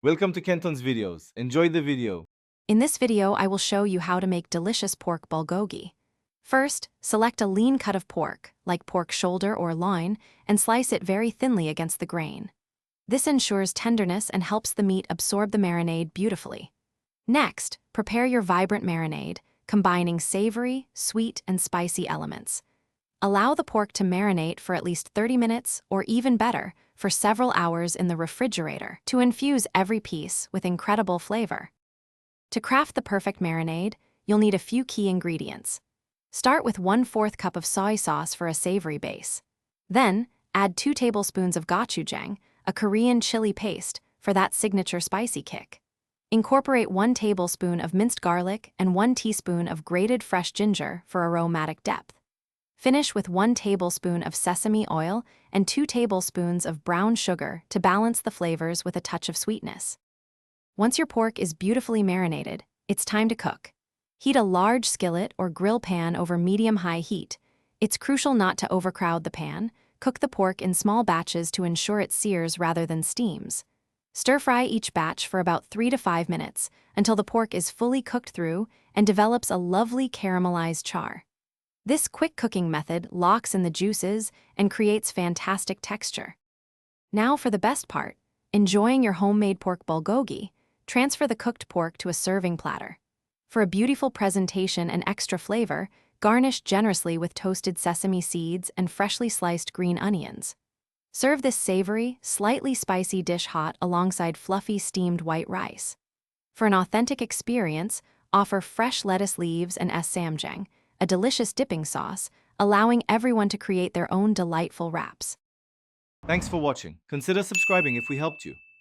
Welcome to Kenton's videos. Enjoy the video. In this video, I will show you how to make delicious pork bulgogi. First, select a lean cut of pork, like pork shoulder or loin, and slice it very thinly against the grain. This ensures tenderness and helps the meat absorb the marinade beautifully. Next, prepare your vibrant marinade, combining savory, sweet, and spicy elements. Allow the pork to marinate for at least 30 minutes, or even better, for several hours in the refrigerator to infuse every piece with incredible flavor. To craft the perfect marinade, you'll need a few key ingredients. Start with 1/4 cup of soy sauce for a savory base. Then, add 2 tablespoons of gochujang, a Korean chili paste, for that signature spicy kick. Incorporate 1 tablespoon of minced garlic and 1 teaspoon of grated fresh ginger for aromatic depth. Finish with 1 tablespoon of sesame oil and 2 tablespoons of brown sugar to balance the flavors with a touch of sweetness. Once your pork is beautifully marinated, it's time to cook. Heat a large skillet or grill pan over medium-high heat. It's crucial not to overcrowd the pan. Cook the pork in small batches to ensure it sears rather than steams. Stir-fry each batch for about 3 to 5 minutes until the pork is fully cooked through and develops a lovely caramelized char. This quick cooking method locks in the juices and creates fantastic texture. Now for the best part, enjoying your homemade pork bulgogi. Transfer the cooked pork to a serving platter. For a beautiful presentation and extra flavor, garnish generously with toasted sesame seeds and freshly sliced green onions. Serve this savory, slightly spicy dish hot alongside fluffy steamed white rice. For an authentic experience, offer fresh lettuce leaves and samjang, a delicious dipping sauce, allowing everyone to create their own delightful wraps. Thanks for watching. Consider subscribing if we helped you.